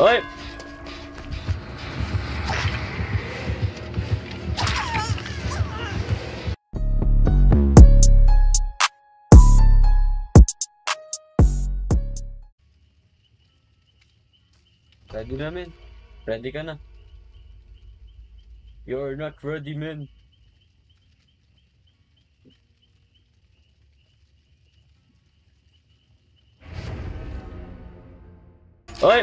Oy! Ready na, men. Ready ka na. You're not ready, men. Oy!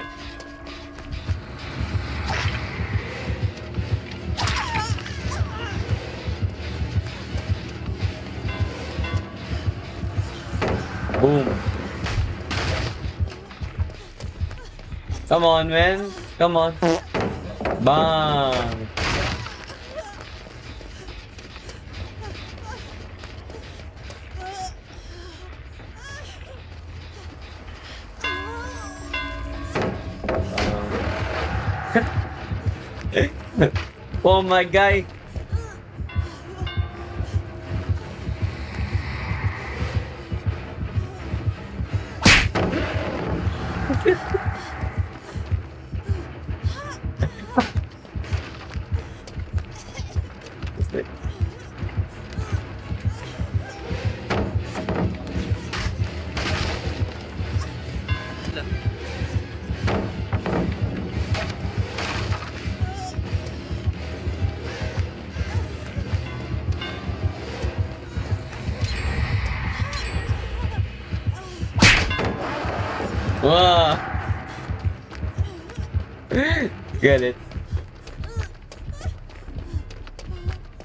Boom. Come on, man. Come on. Bang. Oh my guy. Wow. Get it.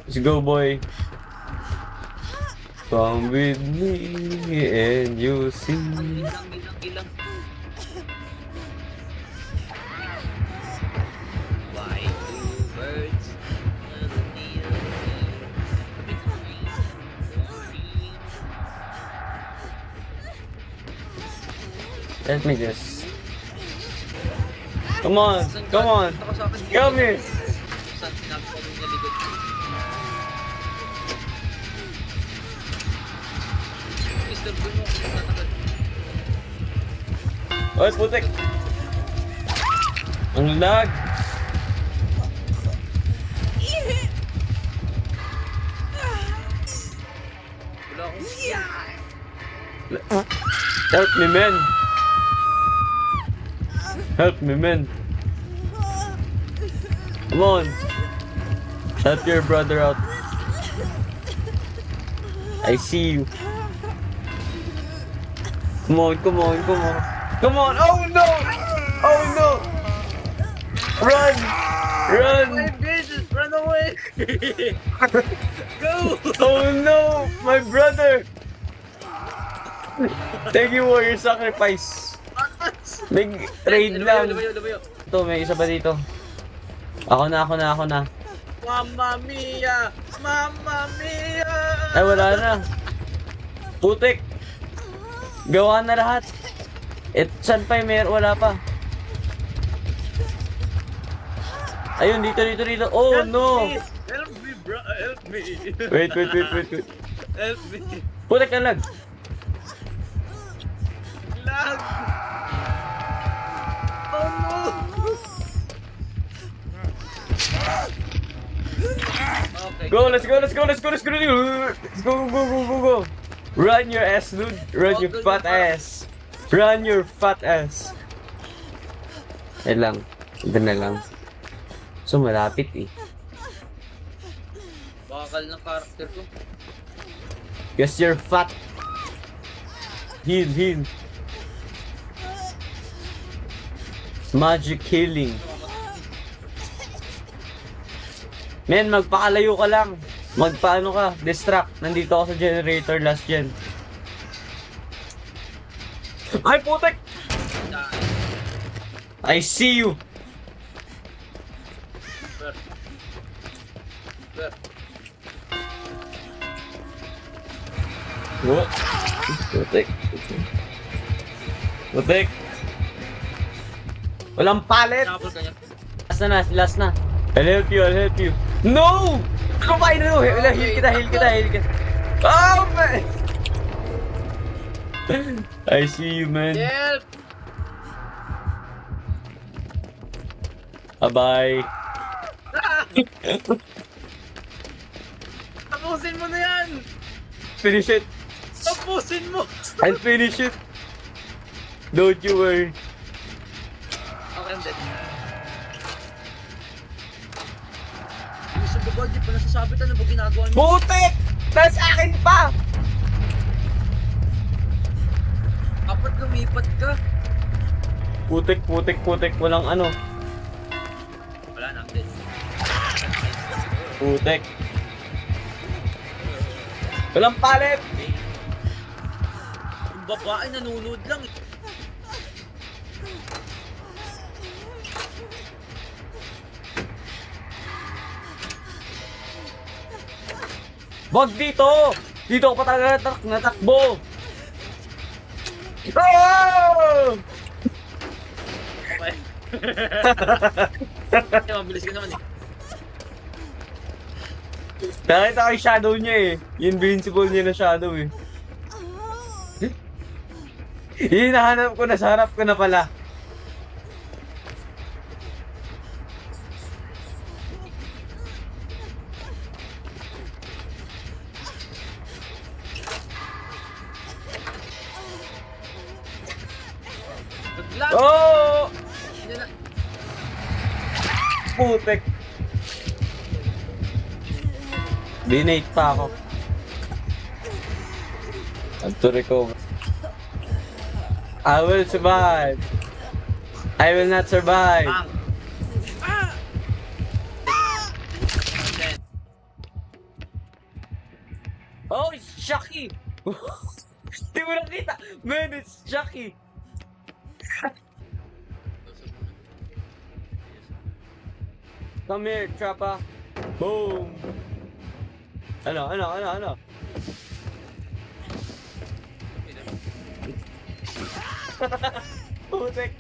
Let's go, boy. Come with me and you see. Ilang. Why do birds Let me just. Come on, come on. Come here. Saan sinabi ko nung nalikod? Mr. Bruno, natagad. Oy, putik. Ang lag. Wala akong... Help me, man. Help me, man. Come on. Help your brother out. I see you. Come on, come on, come on. Come on. Oh no! Oh no! Run! Run! Jesus, run away! Go! Oh no! My brother! Thank you for your sacrifice. May trade lang. Lumayo. Ito, may isa pa dito. Ako na. Mamma mia! Mamma mia! Ay, wala na. Putik. Gawa na lahat. Saan pa yung wala pa? Ayun, dito. Oh, Help no. me. Help me, bro. Help me. Wait. Help me. Putik na lag. Lag. Oh no. Okay. Go, let's go. Go. Run your ass, dude. Run your fat ass. Run your fat ass. Yan lang. Ito na lang. So, malapit eh. Bakal ng character ko. Guess you're fat. Heal. Magic healing. Men, magpakalayo ka lang. Magpaano ka? Distract. Nandito ako sa generator last gen. Ay, putek! I see you. What? Putek. Walang palit. Last na. I'll help you. No! Kumain na. Heal kita. Oh, man! I see you, man. Help! Bye-bye. Tapusin mo na yan! Finish it. Tapusin mo! I'll finish it. Don't you worry. Okay, I'm dead. Yung sa baba, di pa nasasabit ano ba ginagawa niyo? Putik! Nasa akin pa! Apat lumipat ka. Putik. Walang ano. Wala na, I'm dead. Putik. Walang palit! Yung babae nanonood lang eh. Wag dito! Dito ako pa talaga natakbo! Oh! Okay. Kaya mabilis ka naman eh. Nakita ko yung shadow niya eh. Yung invincible niya na shadow eh. Hinahanap ko na sa harap ko na pala. Naglag! Oh! Hindi na. Putek. Dinate pa ako. Have to recover. I will survive. I will not survive. Bang! Then, Oh, it's Chucky! Di mo nakita! Man, it's Chucky! Come here, Trappa. Boom! Ano? Putek!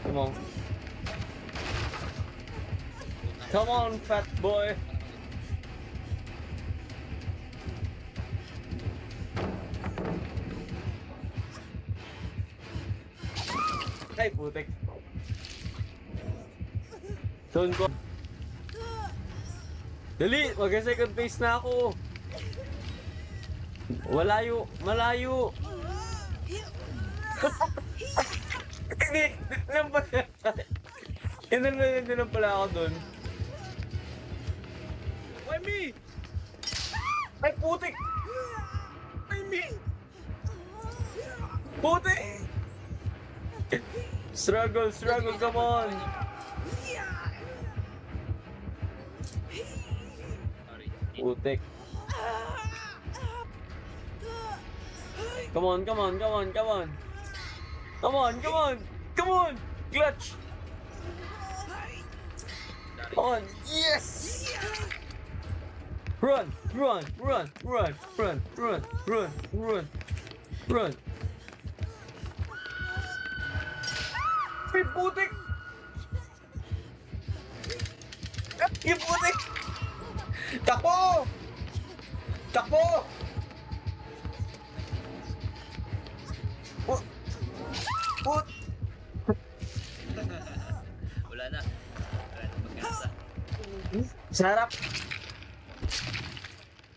Come on. Come on, fat boy. Ay, putek. Zone ko. Dali, mag-second phase na ako. Malayo. Hindi lang pala ako dun. why me? Ay, putik! Why me? Putik! Struggle, come on! Sorry. Putik. Come on! Clutch! Come on! Yes! Run! Ay, putik! Yung putik! Takbo! Put! Wala na magkasa. Sarap!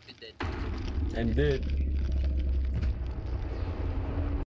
You're dead. I'm dead.